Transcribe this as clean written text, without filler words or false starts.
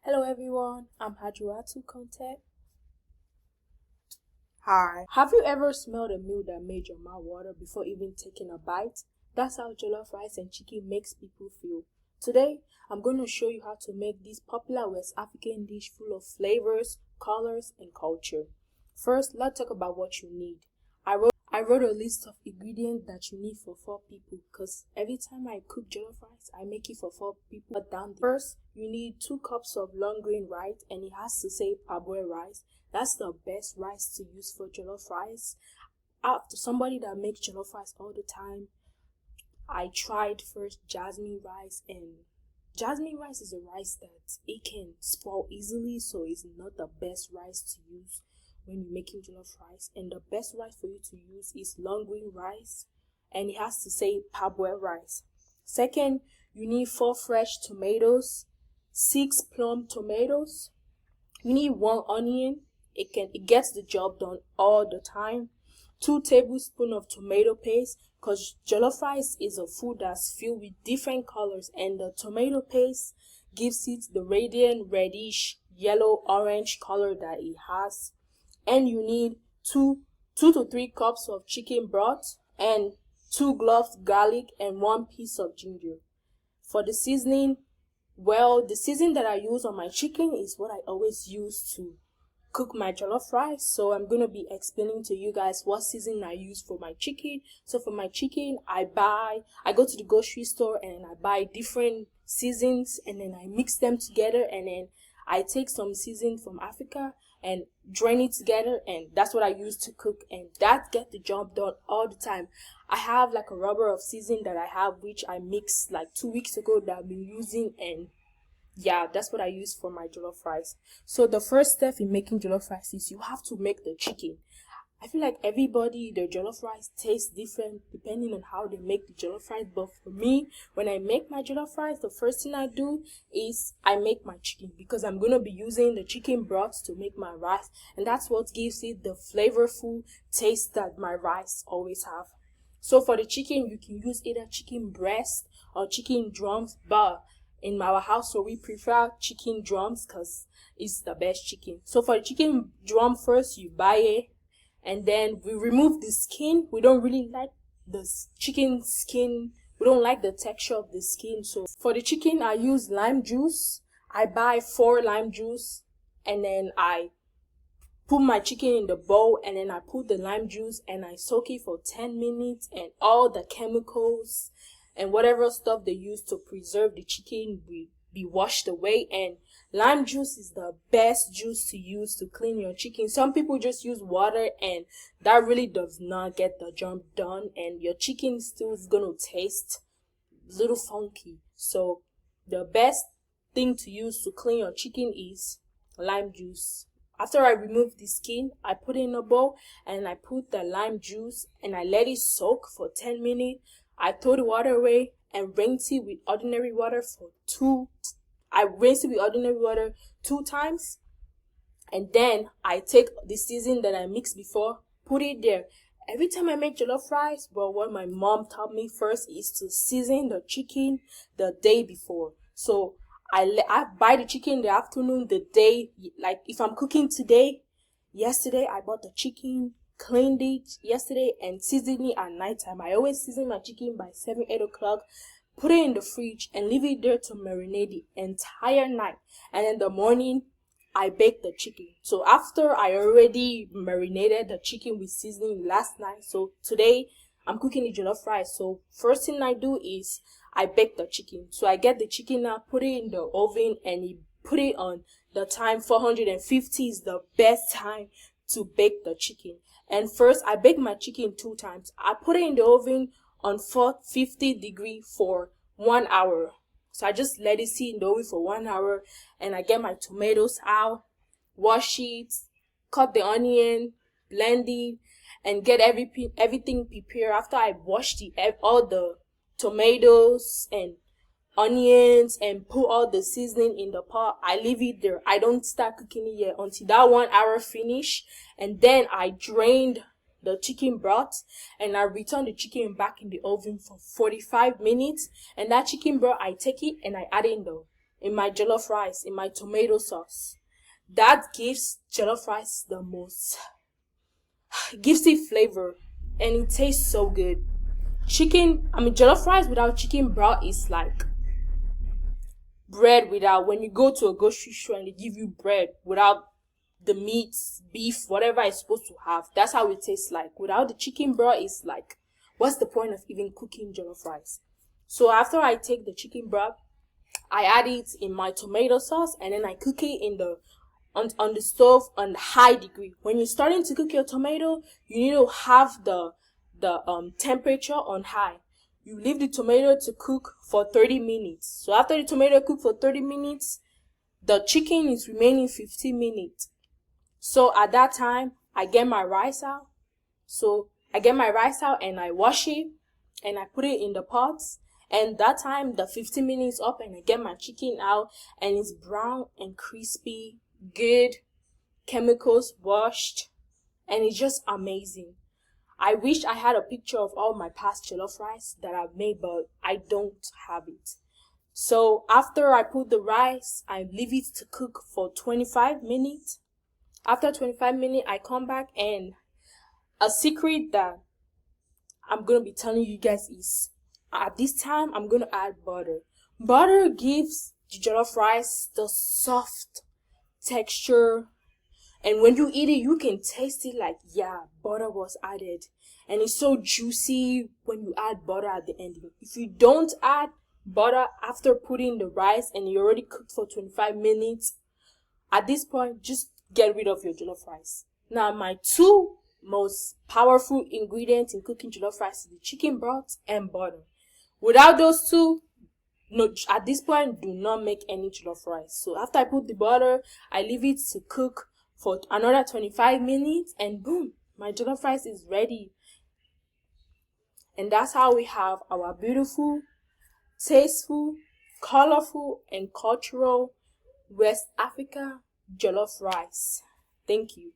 Hello everyone, I'm Hajuatu Conte. Hi. Have you ever smelled a meal that made your mouth water before even taking a bite? That's how jollof rice and chicken makes people feel. Today, I'm going to show you how to make this popular West African dish full of flavors, colors, and culture. First, let's talk about what you need. I wrote a list of ingredients that you need for 4 people because every time I cook jollof rice, I make it for 4 people. First, you need 2 cups of long grain rice, and it has to say parboiled rice. That's the best rice to use for jollof rice. After somebody that makes jollof rice all the time, I tried first jasmine rice, and jasmine rice is a rice that it can spoil easily, so it's not the best rice to use when you're making jollof rice. And the best rice for you to use is long grain rice, and it has to say parboiled rice. Second, you need 4 fresh tomatoes, 6 plum tomatoes. You need 1 onion. It gets the job done all the time. 2 tablespoons of tomato paste, because jollof rice is a food that's filled with different colors, and the tomato paste gives it the radiant reddish yellow orange color that it has. And you need 2 to 3 cups of chicken broth and 2 cloves garlic and 1 piece of ginger. For the seasoning, the seasoning that I use on my chicken is what I always use to cook my jollof rice. So I'm going to be explaining to you guys what seasoning I use for my chicken. So for my chicken, I go to the grocery store and I buy different seasonings, and then I mix them together, and then I take some seasoning from Africa and drain it together, and that's what I use to cook, and that gets the job done all the time. I have like a rubber of seasoning that I have, which I mixed like 2 weeks ago, that I've been using, and yeah, that's what I use for my jollof rice. So the first step in making jollof rice is you have to make the chicken. I feel like everybody, their jollof rice tastes different depending on how they make the jollof rice. But for me, when I make my jollof rice, the first thing I do is I make my chicken, because I'm going to be using the chicken broth to make my rice. And that's what gives it the flavorful taste that my rice always have. So for the chicken, you can use either chicken breast or chicken drums. But in our house, so we prefer chicken drums because it's the best chicken. So for the chicken drum, first you buy it, and then we remove the skin. We don't really like the chicken skin. We don't like the texture of the skin. So for the chicken, I use lime juice. I buy 4 lime juice, and then I put my chicken in the bowl, and then I put the lime juice and I soak it for 10 minutes, and all the chemicals and whatever stuff they use to preserve the chicken will be washed away. And lime juice is the best juice to use to clean your chicken. Some people just use water, and that really does not get the job done, and your chicken still is gonna taste a little funky. So the best thing to use to clean your chicken is lime juice. After I remove the skin, I put it in a bowl, and I put the lime juice and I let it soak for 10 minutes. I throw the water away and rinse it with ordinary water I rinse it with ordinary water 2 times. And then I take the seasoning that I mixed before, put it there. Every time I make jollof rice, what my mom taught me first is to season the chicken the day before. So I buy the chicken in the afternoon, the day, like if I'm cooking today, yesterday I bought the chicken, cleaned it yesterday, and seasoned it at night time. I always season my chicken by 7-8 o'clock, put it in the fridge and leave it there to marinate the entire night. And in the morning, I bake the chicken. So after I already marinated the chicken with seasoning last night, so today I'm cooking the jollof rice. So first thing I do is I bake the chicken. So I get the chicken now, put it in the oven, and put it on the time 450 is the best time to bake the chicken. And first I bake my chicken 2 times. I put it in the oven on 450 degree for 1 hour. So I just let it sit in the oven for 1 hour, and I get my tomatoes out, wash it, cut the onion, blend it, and get everything prepared. After I washed all the tomatoes and onions and put all the seasoning in the pot, I leave it there. I don't start cooking it yet until that 1 hour finish, and then I drained the chicken broth and I return the chicken back in the oven for 45 minutes. And that chicken broth, I take it and I add in the in my jollof rice, in my tomato sauce. That gives jollof rice the most, gives it flavor, and it tastes so good. Jollof rice without chicken broth is like bread without, when you go to a grocery store and they give you bread without the meats, beef, whatever it's supposed to have. That's how it tastes like. Without the chicken broth, it's like, what's the point of even cooking jollof rice? So after I take the chicken broth, I add it in my tomato sauce, and then I cook it on the stove on high degree. When you're starting to cook your tomato, you need to have the temperature on high. You leave the tomato to cook for 30 minutes. So after the tomato cook for 30 minutes, the chicken is remaining 15 minutes. So at that time, I get my rice out. So I get my rice out and I wash it and I put it in the pots. And that time, the 15 minutes up, and I get my chicken out, and it's brown and crispy, good, chemicals washed, and it's just amazing. I wish I had a picture of all my past jollof rice that I've made, but I don't have it. So after I put the rice, I leave it to cook for 25 minutes. After 25 minutes, I come back, and a secret that I'm going to be telling you guys is, at this time, I'm going to add butter. Butter gives the jollof rice the soft texture, and when you eat it, you can taste it like, yeah, butter was added. And it's so juicy when you add butter at the end. If you don't add butter after putting the rice and you already cooked for 25 minutes, at this point, just get rid of your jollof rice. Now, my two most powerful ingredients in cooking jollof rice is the chicken broth and butter. Without those two, no, at this point, do not make any jollof rice. So after I put the butter, I leave it to cook for another 25 minutes, and boom, my jollof rice is ready. And that's how we have our beautiful, tasteful, colorful, and cultural West Africa jollof rice. Thank you.